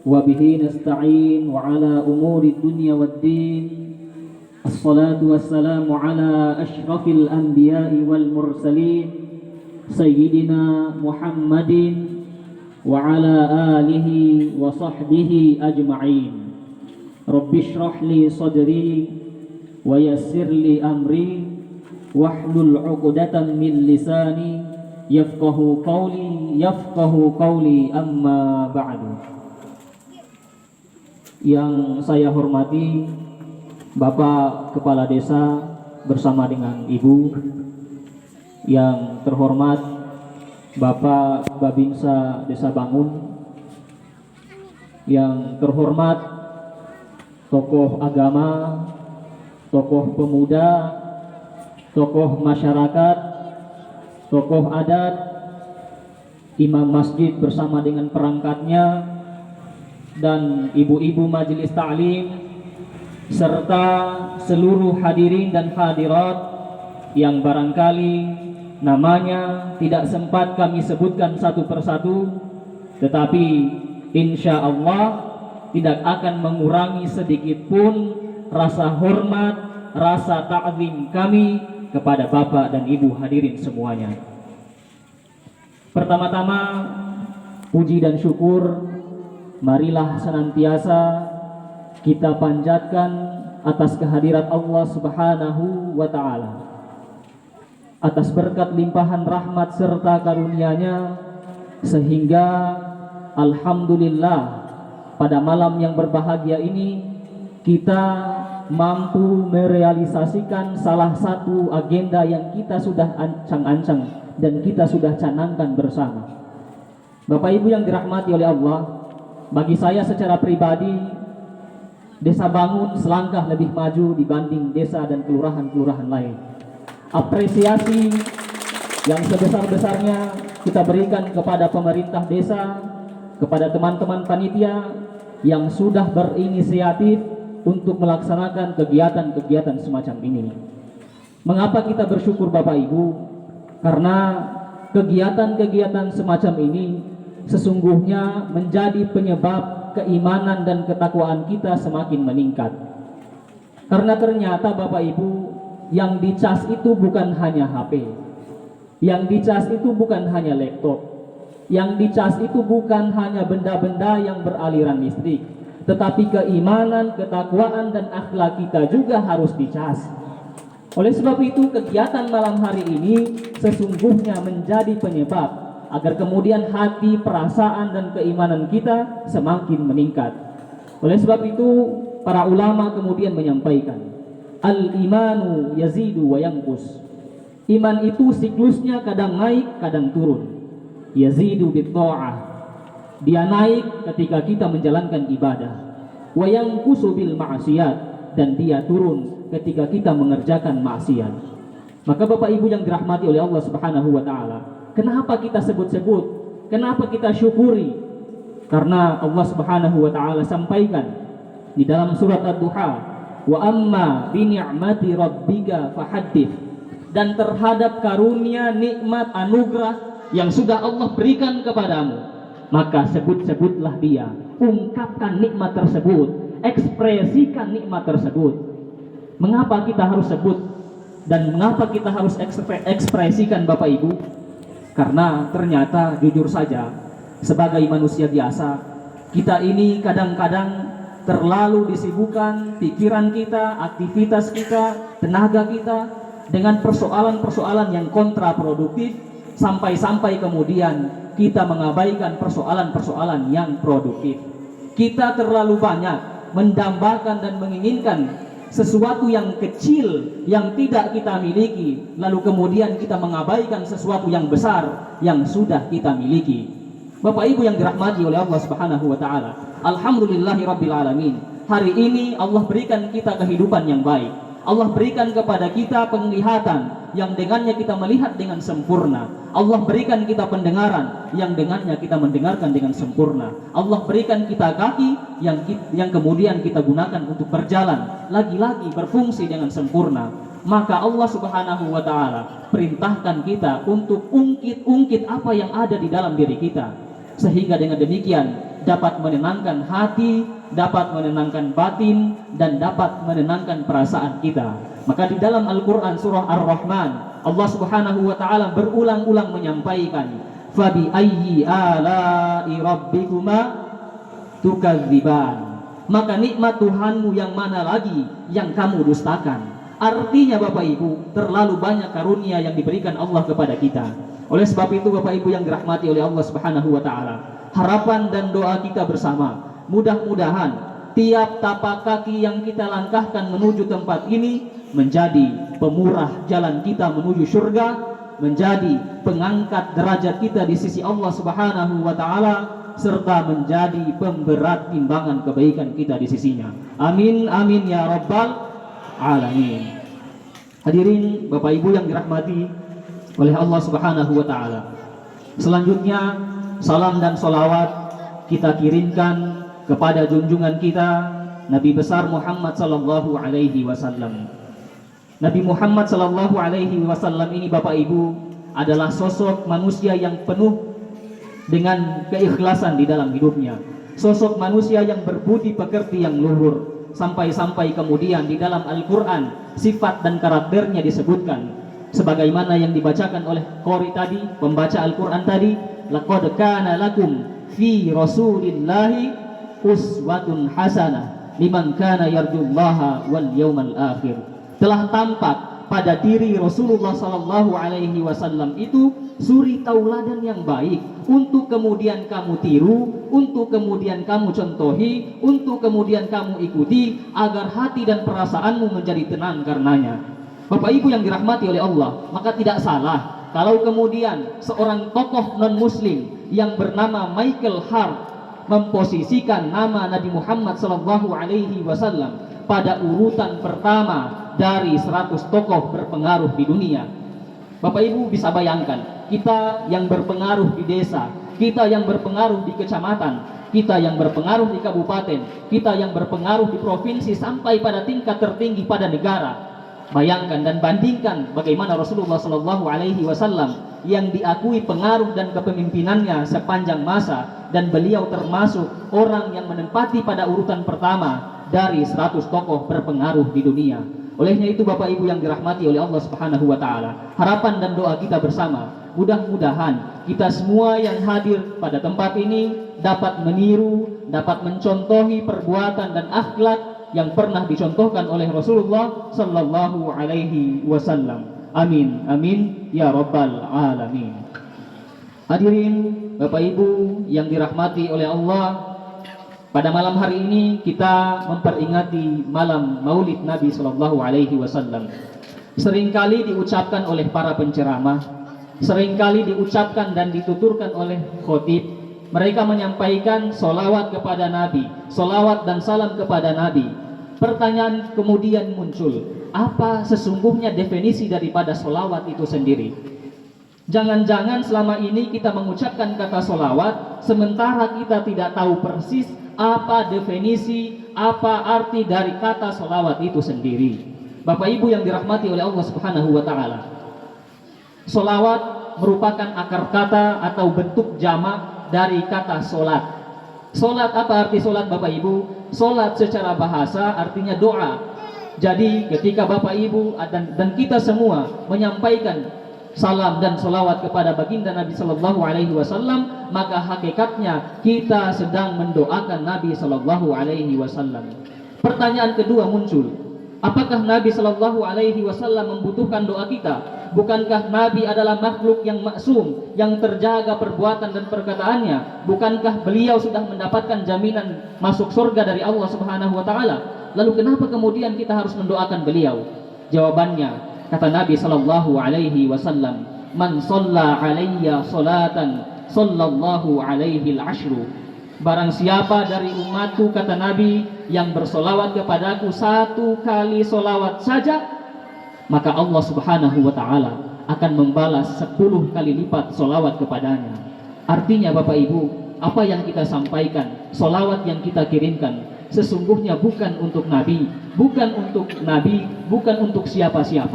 وبه نستعين وعلى أمور الدنيا والدين. الصلاة والسلام على أشرف الأنبياء والمرسلين سيدنا محمد وعلى آله وصحبه أجمعين. رب اشرح لي صدري ويسر لي أمري واحلل عقدة من لساني يفقه قولي أما بعد. Yang saya hormati Bapak Kepala Desa bersama dengan Ibu, yang terhormat Bapak Babinsa Desa Bangun, yang terhormat tokoh agama, tokoh pemuda, tokoh masyarakat, tokoh adat, imam masjid bersama dengan perangkatnya, dan ibu-ibu majelis ta'lim, serta seluruh hadirin dan hadirat yang barangkali namanya tidak sempat kami sebutkan satu persatu, tetapi insya Allah tidak akan mengurangi sedikit pun rasa hormat, rasa ta'zim kami kepada Bapak dan Ibu hadirin semuanya. Pertama-tama, puji dan syukur marilah senantiasa kita panjatkan atas kehadirat Allah Subhanahu wa Ta'ala, atas berkat limpahan rahmat serta karunia-Nya, sehingga alhamdulillah pada malam yang berbahagia ini kita mampu merealisasikan salah satu agenda yang kita sudah ancang-ancang dan kita sudah canangkan bersama. Bapak Ibu yang dirahmati oleh Allah, bagi saya secara pribadi, Desa Bangun selangkah lebih maju dibanding desa dan kelurahan-kelurahan lain. Apresiasi yang sebesar-besarnya kita berikan kepada pemerintah desa, kepada teman-teman panitia yang sudah berinisiatif untuk melaksanakan kegiatan-kegiatan semacam ini. Mengapa kita bersyukur Bapak Ibu? Karena kegiatan-kegiatan semacam ini sesungguhnya menjadi penyebab keimanan dan ketakwaan kita semakin meningkat. Karena ternyata Bapak Ibu, yang dicas itu bukan hanya HP, yang dicas itu bukan hanya laptop, yang dicas itu bukan hanya benda-benda yang beraliran listrik, tetapi keimanan, ketakwaan dan akhlak kita juga harus dicas. Oleh sebab itu, kegiatan malam hari ini sesungguhnya menjadi penyebab agar kemudian hati, perasaan dan keimanan kita semakin meningkat. Oleh sebab itu, para ulama kemudian menyampaikan, al-imanu yazidu wa yanqus. Iman itu siklusnya kadang naik, kadang turun. Yazidu bit-tha'ah. Dia naik ketika kita menjalankan ibadah. Wa yanqusu bil ma'siyat, dan dia turun ketika kita mengerjakan maksiat. Maka Bapak Ibu yang dirahmati oleh Allah Subhanahu wa Ta'ala, kenapa kita sebut-sebut? Kenapa kita syukuri? Karena Allah Subhanahu wa Ta'ala sampaikan di dalam surat Ad-Duha, wa amma bi ni'mati rabbika fahaddits. Dan terhadap karunia, nikmat, anugerah yang sudah Allah berikan kepadamu, maka sebut-sebutlah dia, ungkapkan nikmat tersebut, ekspresikan nikmat tersebut. Mengapa kita harus sebut dan mengapa kita harus ekspresikan Bapak Ibu? Karena ternyata jujur saja, sebagai manusia biasa, kita ini kadang-kadang terlalu disibukkan pikiran kita, aktivitas kita, tenaga kita dengan persoalan-persoalan yang kontraproduktif, sampai-sampai kemudian kita mengabaikan persoalan-persoalan yang produktif. Kita terlalu banyak mendambakan dan menginginkan sesuatu yang kecil yang tidak kita miliki, lalu kemudian kita mengabaikan sesuatu yang besar yang sudah kita miliki. Bapak Ibu yang dirahmati oleh Allah Subhanahu wa Ta'ala, alhamdulillahirabbil alamin. Hari ini Allah berikan kita kehidupan yang baik. Allah berikan kepada kita penglihatan yang dengannya kita melihat dengan sempurna. Allah berikan kita pendengaran yang dengannya kita mendengarkan dengan sempurna. Allah berikan kita kaki yang kemudian kita gunakan untuk berjalan, lagi-lagi berfungsi dengan sempurna. Maka Allah Subhanahu wa Ta'ala perintahkan kita untuk ungkit-ungkit apa yang ada di dalam diri kita, sehingga dengan demikian dapat menenangkan hati, dapat menenangkan batin, dan dapat menenangkan perasaan kita. Maka di dalam Al-Quran surah Ar-Rahman, Allah Subhanahu wa ta'ala berulang-ulang menyampaikan, fabi ayyi ala'i rabbikuma tukadziban. Maka nikmat Tuhanmu yang mana lagi yang kamu dustakan? Artinya Bapak Ibu, terlalu banyak karunia yang diberikan Allah kepada kita. Oleh sebab itu Bapak Ibu yang dirahmati oleh Allah Subhanahu wa ta'ala, harapan dan doa kita bersama, mudah-mudahan tiap tapak kaki yang kita langkahkan menuju tempat ini menjadi pemurah jalan kita menuju surga, menjadi pengangkat derajat kita di sisi Allah Subhanahu wa ta'ala, serta menjadi pemberat timbangan kebaikan kita di sisinya. Amin amin ya rabbal alamin. Hadirin Bapak Ibu yang dirahmati oleh Allah Subhanahu wa ta'ala, selanjutnya salam dan salawat kita kirimkan kepada junjungan kita Nabi besar Muhammad sallallahu alaihi wasallam. Nabi Muhammad sallallahu alaihi wasallam ini Bapak Ibu adalah sosok manusia yang penuh dengan keikhlasan di dalam hidupnya, sosok manusia yang berbudi pekerti yang luhur. Sampai-sampai kemudian di dalam Al-Quran sifat dan karakternya disebutkan sebagaimana yang dibacakan oleh qori tadi, pembaca Al-Quran tadi, laqad kana lakum fi rasulillahi uswatun hasanah liman kana yarjullaha wal yawmal akhir. Telah tampak pada diri Rasulullah sallallahu alaihi wasallam itu suri tauladan yang baik untuk kemudian kamu tiru, untuk kemudian kamu contohi, untuk kemudian kamu ikuti agar hati dan perasaanmu menjadi tenang karenanya. Bapak Ibu yang dirahmati oleh Allah, maka tidak salah kalau kemudian seorang tokoh non-muslim yang bernama Michael Hart memposisikan nama Nabi Muhammad sallallahu alaihi wasallam pada urutan pertama dari 100 tokoh berpengaruh di dunia. Bapak Ibu bisa bayangkan, kita yang berpengaruh di desa, kita yang berpengaruh di kecamatan, kita yang berpengaruh di kabupaten, kita yang berpengaruh di provinsi sampai pada tingkat tertinggi pada negara. Bayangkan dan bandingkan bagaimana Rasulullah Shallallahu Alaihi Wasallam yang diakui pengaruh dan kepemimpinannya sepanjang masa, dan beliau termasuk orang yang menempati pada urutan pertama dari 100 tokoh berpengaruh di dunia. Olehnya itu Bapak Ibu yang dirahmati oleh Allah Subhanahu wa ta'ala, harapan dan doa kita bersama, mudah-mudahan kita semua yang hadir pada tempat ini dapat meniru, dapat mencontohi perbuatan dan akhlak yang pernah dicontohkan oleh Rasulullah sallallahu alaihi wasallam. Amin amin ya rabbal alamin. Hadirin Bapak Ibu yang dirahmati oleh Allah, pada malam hari ini kita memperingati malam Maulid Nabi Sallallahu Alaihi Wasallam. Seringkali diucapkan oleh para penceramah, seringkali diucapkan dan dituturkan oleh khotib. Mereka menyampaikan solawat kepada Nabi, solawat dan salam kepada Nabi. Pertanyaan kemudian muncul, apa sesungguhnya definisi daripada solawat itu sendiri? Jangan-jangan selama ini kita mengucapkan kata solawat sementara kita tidak tahu persis apa definisi, apa arti dari kata solawat itu sendiri. Bapak Ibu yang dirahmati oleh Allah Subhanahu wa ta'ala, solawat merupakan akar kata atau bentuk jamak dari kata solat. Solat, apa arti solat Bapak Ibu? Solat secara bahasa artinya doa. Jadi ketika Bapak Ibu dan kita semua menyampaikan salam dan solawat kepada baginda Nabi Sallallahu Alaihi Wasallam, maka hakikatnya kita sedang mendoakan Nabi Sallallahu Alaihi Wasallam. Pertanyaan kedua muncul, apakah Nabi Sallallahu Alaihi Wasallam membutuhkan doa kita? Bukankah Nabi adalah makhluk yang maksum, yang terjaga perbuatan dan perkataannya? Bukankah beliau sudah mendapatkan jaminan masuk surga dari Allah Subhanahu Wa Taala? Lalu kenapa kemudian kita harus mendoakan beliau? Jawabannya, kata Nabi Sallallahu Alaihi Wasallam, man shalla alayya salatan sallallahu alaihi al-ashru. Barang siapa dari umatku, kata Nabi, yang bersolawat kepadaku 1 kali solawat saja, maka Allah Subhanahu wa ta'ala akan membalas 10 kali lipat solawat kepadanya. Artinya Bapak Ibu, apa yang kita sampaikan, solawat yang kita kirimkan, sesungguhnya bukan untuk Nabi, bukan untuk siapa-siapa,